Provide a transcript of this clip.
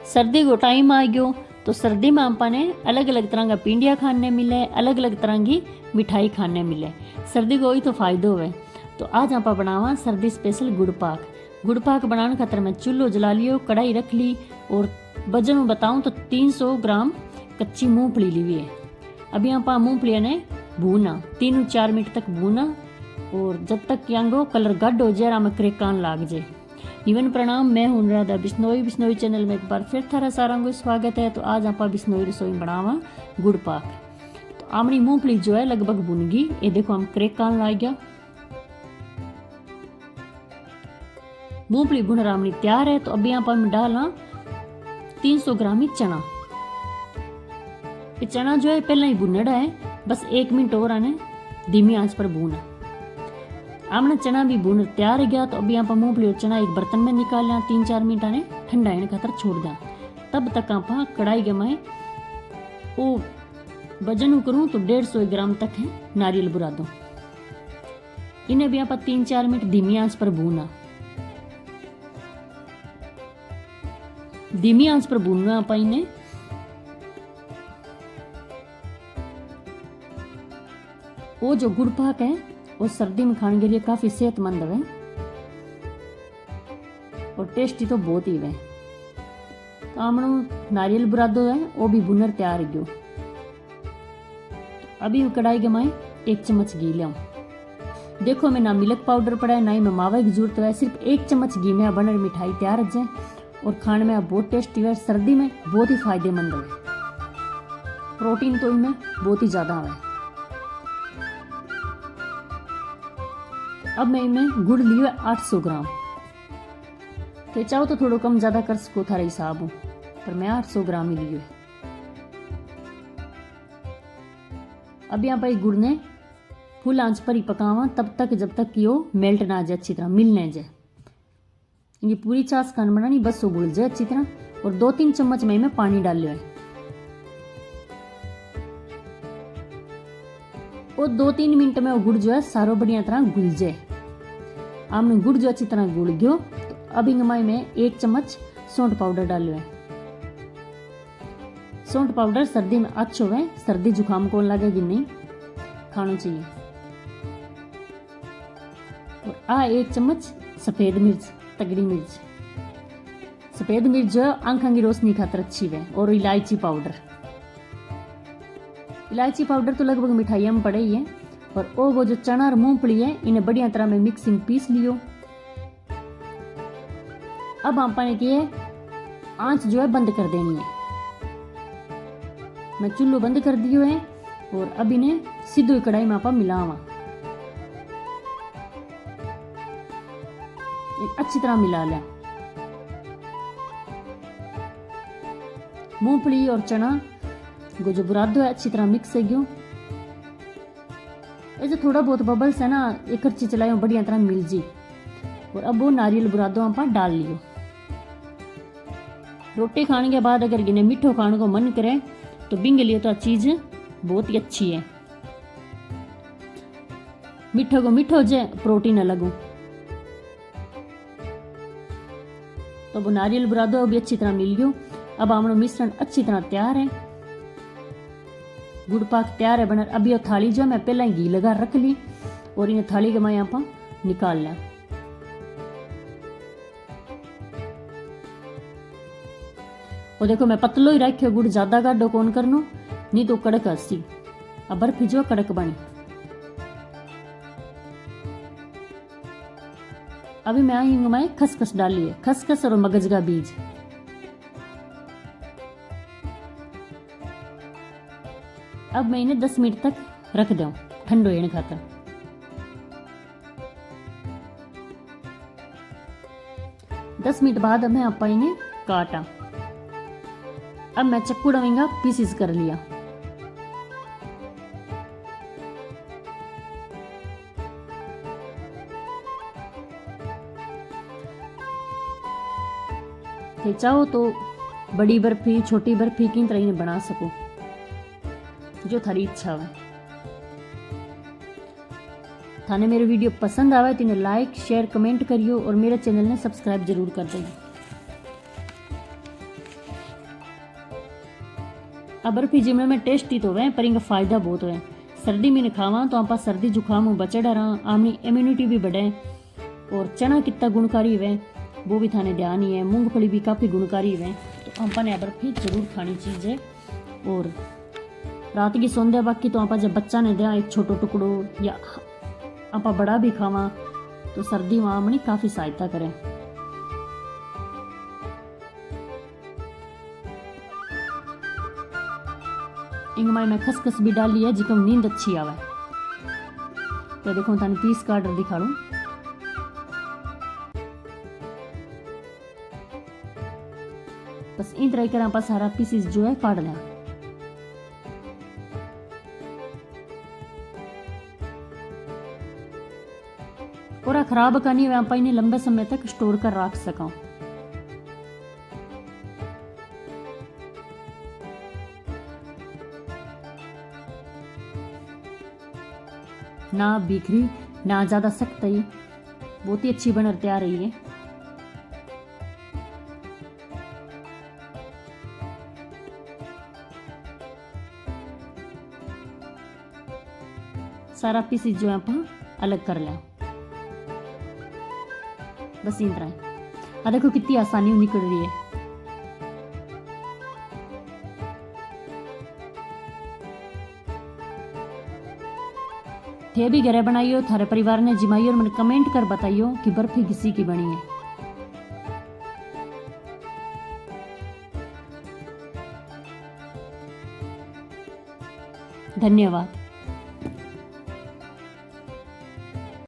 सर्दी को टाइम आ गयो तो सर्दी में आपने अलग अलग तरह का पिंडिया खाने मिले, अलग अलग तरह की मिठाई खाने मिले। सर्दी को ही तो फायदो हुए। तो आज आप बनावा सर्दी स्पेशल गुड़ पाक। गुड़ पाक बनाने खातर मैं चूल्हो जला लियो, कढ़ाई रख ली और वजन में बताऊं तो 300 ग्राम कच्ची मूंगफली ली हुई है। अभी आप मूंगफली ने भूना 3-4 मिनट तक भूना और जब तक यांगो कलर गड हो जाए में क्रेकान लाग जाए। जीवन प्रणाम, मैं हूं राधा बिश्नोई। बिश्नोई चैनल में एक बार फिर थारा सारा को स्वागत है। तो आज आप बिश्नोई रसोई बनावा गुड़ पाक। तो आमनी मूंगफली जो है लगभग भुन गई, ये देखो हम क्रेकान लाग गया। मूंगफली भुन रामनी तैयार है। तो अभी यहाँ पर डालना 300 ग्राम ही चना। ये चना जो है पहले ही भुनड़ा है, बस 1 मिनट और आने धीमी आंच पर भूना। आमना चना भी भून तैयार गया। तो अभी यहाँ पर मूंगफली और चना एक बर्तन में निकाल लिया, 3-4 मिनट आने ठंडा होने खातर छोड़ दिया। तब तक आप कढ़ाई गमाए वो वजन करूँ तो 150 ग्राम तक है नारियल बुरादो। इन्हें भी यहाँ पर 3-4 मिनट धीमी आंच पर भूना। धीमी आंच पर भूनना आप इन्हें। वो जो गुड़ पाक है वो सर्दी में खाने के लिए काफी सेहतमंद है और टेस्टी तो बहुत ही है। तो आमनो नारियल बुरादो है वो भी भुनर तैयार गयो। तो अभी कढ़ाई के माए 1 चम्मच घी लिया। देखो मैं ना मिल्क पाउडर पड़ा है ना ही मैं मावा की जरूरत है, सिर्फ 1 चम्मच घी में बनर मिठाई तैयार हो जाए और खाने में बहुत टेस्टी है। सर्दी में बहुत ही फायदेमंद है, प्रोटीन तो इनमें बहुत ही ज्यादा है। अब मैं इनमें गुड़ लियो 800 ग्राम। तो चाहो तो थोड़ा कम ज्यादा कर सको थारा हिसाब हो, पर मैं 800 ग्राम ही लियो। अब यहाँ पर गुड़ ने फुल आंच पर ही पकावा तब तक जब तक कि वो मेल्ट ना जाए, अच्छी तरह मिलने जाए। ये पूरी छाछ खान बनानी, बस वो घुल जाए अच्छी तरह। और 2-3 चम्मच में पानी डाल लियो है और 2-3 मिनट में वो गुड़ जो है सारो बढ़िया तरह घुल जाए। आमने गुड़ जो अच्छी तरह घुल गयो तो अब इनमाई में 1 चम्मच सौंठ पाउडर डाल लियो है। सौंठ पाउडर सर्दी में अच्छो है, सर्दी जुकाम को लगेगी नहीं, खाना चाहिए। और 1 चम्मच सफेद मिर्च, तगड़ी मिर्च। सफेद मिर्च जो आंखों की रोशनी खातर अच्छी है। और इलायची पाउडर। इलायची पाउडर तो लगभग मिठाइयों में पड़े ही है। और वो जो चना और मूंगफली है इन्हें बढ़िया तरह में मिक्सिंग पीस लियो। अब आपने किए आंच जो है बंद कर देनी है। मैं चूल्हो बंद कर दियो है और अब इन्हें सीधो कढ़ाई में आप मिलावा। अच्छी तरह मिला लिया। मूंगफली और चना को जो बुरादो है अच्छी तरह मिक्स है गयो। ऐसे थोड़ा बहुत बबल्स है ना, एक करछी चलायो बढ़िया तरह मिल जी। और अब वो नारियल बुरादो आप डाल लियो। रोटी खाने के बाद अगर इन्हें मीठो खाने को मन करे तो बिंग लियो तो चीज बहुत ही अच्छी है। मीठो को मीठो जाए, प्रोटीन अलग हो। तो वो नारियल बुरादो भी अच्छी तरह मिल गयो। अब हमारा मिश्रण अच्छी तरह तैयार है, गुड़ पाक तैयार है बनर। अभी ये थाली जो है मैं पहले घी लगा रख ली और इन्हें थाली के मैं यहाँ पर निकाल लिया। और देखो मैं पतलो ही रखियो, गुड़ ज्यादा गाढ़ो कौन करनो नहीं तो कड़क हसी। अब बर्फी जो कड़क बनी। अभी मैं आई हूँ मैं खसखस डाली है, खसखस और मगज का बीज। अब मैं इन्हें 10 मिनट तक रख दूं ठंडो होने खातर। दस मिनट बाद मैं आप इन्हें काटा। अब मैं चक्कू डालेंगा पीसीस कर लिया। चाहो तो बड़ी बर्फी, छोटी बर्फी की तरह इन्हें बना सको, जो थारी इच्छा है। थाने मेरे वीडियो पसंद आवे तो इन्हें लाइक, शेयर, कमेंट करियो और मेरे चैनल ने सब्सक्राइब जरूर कर दें। आ बर्फी जिमने में टेस्टी तो है पर इनका फायदा बहुत है। सर्दी में खावा तो आप सर्दी जुकाम बचे डरा, आमनी इम्यूनिटी भी बढ़े। और चना कितना गुणकारी है वो भी थाने ध्यान ही है, मूंगफली भी काफ़ी गुणकारी है। तो आप ने बर्फी जरूर खानी चीज़ है। और रात की सौंदे बाकी तो आप जब बच्चा ने दिया एक छोटो टुकड़ो या आप बड़ा भी खावा तो सर्दी में आमनी काफ़ी सहायता करें। इंगमाई में खसखस भी डाली है जिसको नींद अच्छी आवे। तो देखो थाने पीस काट दिखा लूं। बस इन तरह कर आप सारा पीसीस जो है काट लें। पूरा खराब करनी है आप इन्हें लंबे समय तक स्टोर कर रख सका। ना बिखरी ना ज़्यादा सख्त है, बहुत ही अच्छी बन तैयार रही है। सारा पीस जो है आप अलग कर लें। बस इन तरह देखो कितनी आसानी निकल रही है। थे भी घरे बनाइयो, थारे परिवार ने जिमाइयो और मैंने कमेंट कर बताइयो कि बर्फी किसी की बनी है। धन्यवाद।